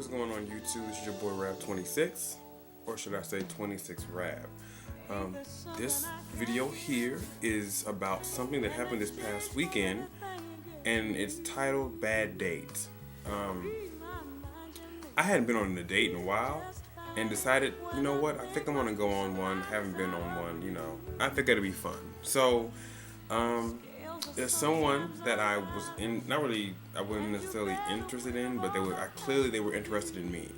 going on YouTube? This is your boy Rab26, or should I say 26 Rab. This video here is about something that happened this past weekend, and it's titled Bad Date. I hadn't been on a date in a while, and decided, you know what, I think I'm gonna go on one. Haven't been on one, I think it'll be fun. So, there's someone that I was I wasn't necessarily interested in, but clearly they were interested in me.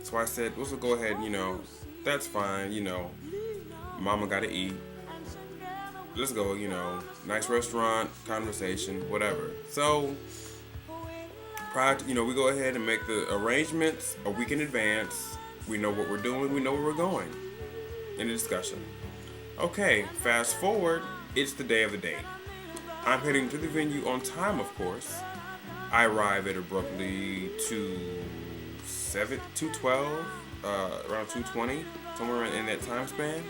So I said, let's go ahead, that's fine, mama gotta eat. Let's go, nice restaurant, conversation, whatever. So, prior to, we go ahead and make the arrangements a week in advance. We know what we're doing, we know where we're going in the discussion. Okay, fast forward, it's the day of the date. I'm heading to the venue on time, of course. I arrive at abruptly 2:12, around 2:20, somewhere in that time span.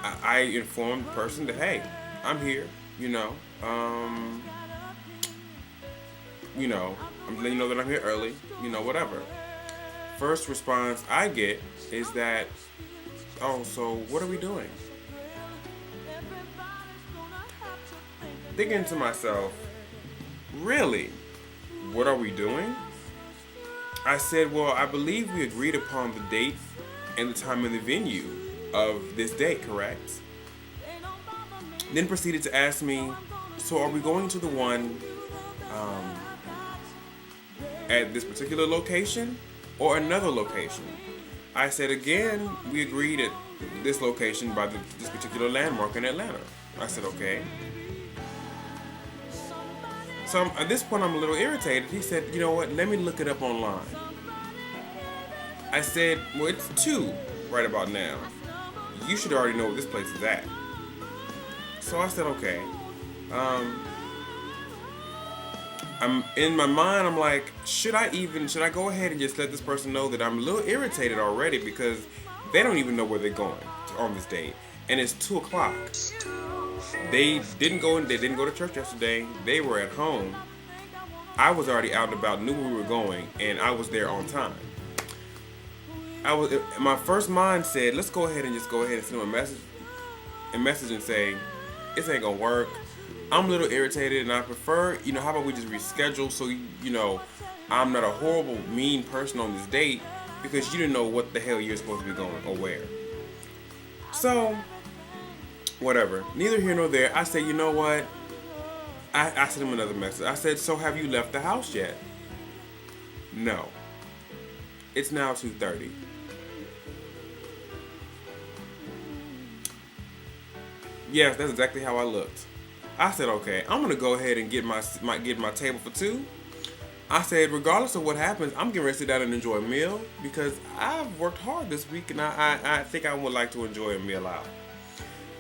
I informed the person that, hey, I'm here, I'm letting you know that I'm here early, whatever. First response I get is that, oh, so what are we doing? Thinking to myself, really? What are we doing? I said, well, I believe we agreed upon the date and the time and the venue of this date, correct? Then proceeded to ask me, so are we going to the one at this particular location or another location? I said, again, we agreed at this location by this particular landmark in Atlanta. I said, okay. So at this point, I'm a little irritated. He said, you know what, let me look it up online. I said, well, it's 2 right about now. You should already know where this place is at. So I said, okay. I'm in my mind, I'm like, should I go ahead and just let this person know that I'm a little irritated already because they don't even know where they're going on this date. And it's 2 o'clock. They didn't go to church yesterday. They were at home. I was already out and about, knew where we were going, and I was there on time. My first mind said, let's go ahead and send them a message and say, this ain't gonna work. I'm a little irritated, and I prefer, how about we just reschedule so, I'm not a horrible, mean person on this date because you didn't know what the hell you're supposed to be going or where. So, whatever. Neither here nor there. I said, you know what? I sent him another message. I said, so have you left the house yet? No. It's now 2:30. Yes, that's exactly how I looked. I said, okay, I'm gonna go ahead and get my table for 2. I said, regardless of what happens, I'm getting ready to sit down and enjoy a meal because I've worked hard this week and I think I would like to enjoy a meal out.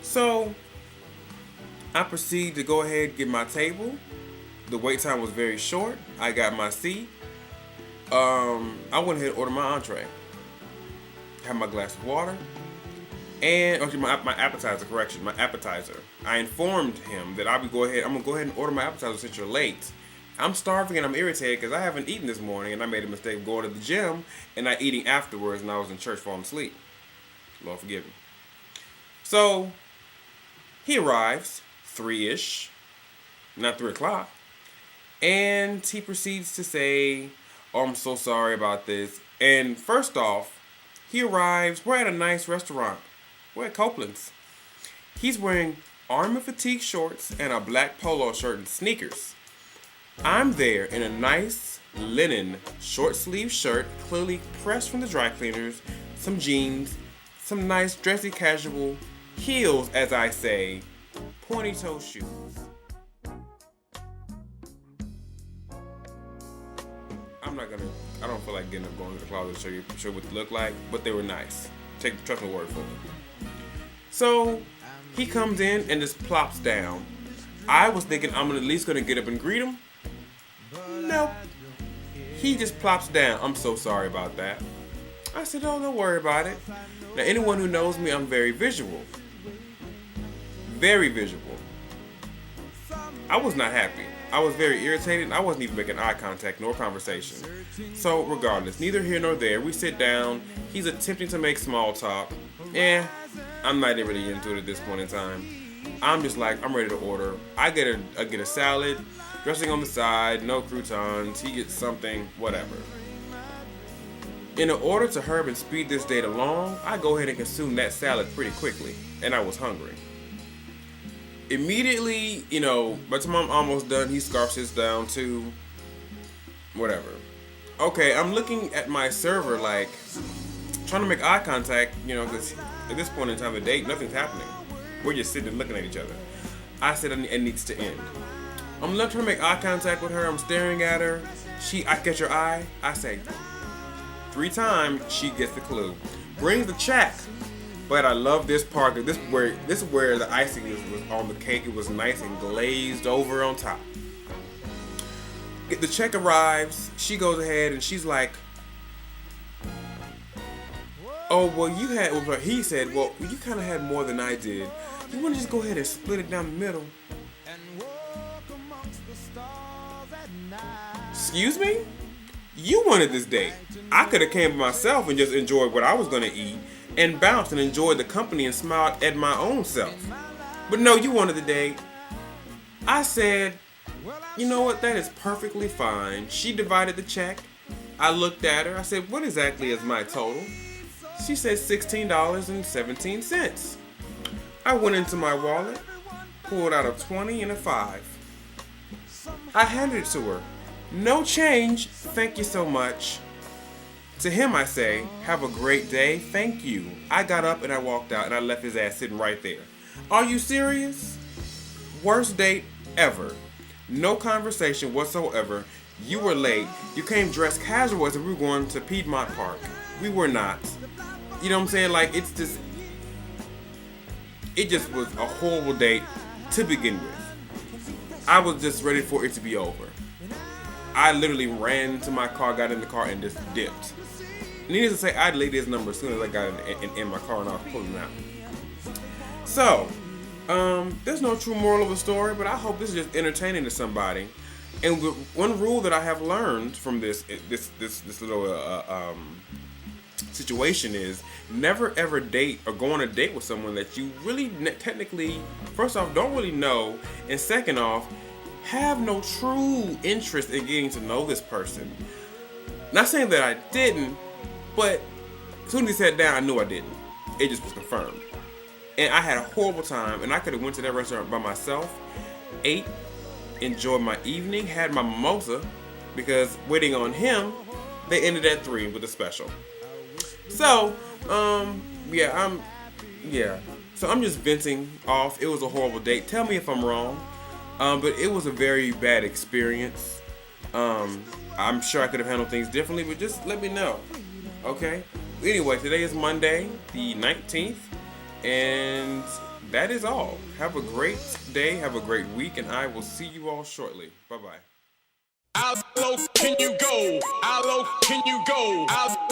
So I proceed to go ahead and get my table. The wait time was very short. I got my seat. I went ahead and ordered my entree. Had my glass of water. And my appetizer. I informed him that I'm gonna go ahead and order my appetizer since you're late. I'm starving and I'm irritated because I haven't eaten this morning and I made a mistake of going to the gym and not eating afterwards and I was in church falling asleep. Lord forgive me. So he arrives 3-ish, not 3 o'clock, and he proceeds to say, oh, I'm so sorry about this. And first off, he arrives, we're at a nice restaurant. We're at Copeland's. He's wearing Army fatigue shorts and a black polo shirt and sneakers. I'm there in a nice linen short sleeve shirt, clearly pressed from the dry cleaners, some jeans, some nice dressy casual heels, as I say, pointy toe shoes. I don't feel like getting up, going to the closet to show you what they look like, but they were nice. Trust my word for it. So he comes in and just plops down. I was thinking I'm at least gonna get up and greet him. Nope. He just plops down. I'm so sorry about that. I said, oh, don't worry about it. Now, anyone who knows me, I'm very visual. Very visual. I was not happy. I was very irritated. I wasn't even making eye contact nor conversation. So regardless, neither here nor there. We sit down. He's attempting to make small talk. I'm not even really into it at this point in time. I'm just like, I'm ready to order. I get a salad, dressing on the side, no croutons. He gets something, whatever. In order to hurry and speed this date along, I go ahead and consume that salad pretty quickly, and I was hungry. Immediately, by the time I'm almost done, he scarfs his down too. Whatever. Okay, I'm looking at my server like, trying to make eye contact, because at this point in time of the date, nothing's happening. We're just sitting and looking at each other. I said it needs to end. I'm trying to make eye contact with her. I'm staring at her. I catch her eye. I say 3 times. She gets the clue. Brings the check. But I love this part. This is where the icing was on the cake. It was nice and glazed over on top. The check arrives. She goes ahead and she's like, "Oh, well, he said, well, you kind of had more than I did. You want to just go ahead and split it down the middle?" Excuse me? You wanted this date. I could have came by myself and just enjoyed what I was going to eat and bounced and enjoyed the company and smiled at my own self. But no, you wanted the date. I said, you know what? That is perfectly fine. She divided the check. I looked at her. I said, what exactly is my total? She said $16.17. I went into my wallet, pulled out a 20 and a 5. I handed it to her. No change, thank you so much. To him I say, have a great day, thank you. I got up and I walked out and I left his ass sitting right there. Are you serious? Worst date ever. No conversation whatsoever. You were late. You came dressed casual as if we were going to Piedmont Park. We were not. You know what I'm saying? Like, it just was a horrible date to begin with. I was just ready for it to be over. I literally ran to my car, got in the car, and just dipped. Needless to say, I laid his number as soon as I got in my car and I was pulling out. So, there's no true moral of the story, but I hope this is just entertaining to somebody. And one rule that I have learned from this little situation is never ever date or go on a date with someone that you really technically, first off, don't really know, and second off, have no true interest in getting to know this person. Not saying that I didn't, but as soon as he sat down, I knew I didn't. It just was confirmed. And I had a horrible time, and I could have went to that restaurant by myself, ate, enjoyed my evening, had my mimosa, because waiting on him, they ended at 3 with a special. So, So I'm just venting off. It was a horrible date. Tell me if I'm wrong. But it was a very bad experience. I'm sure I could have handled things differently, but just let me know. Okay? Anyway, today is Monday, the 19th, and that is all. Have a great day, have a great week, and I will see you all shortly. Bye-bye. How low can you go? How low can you go?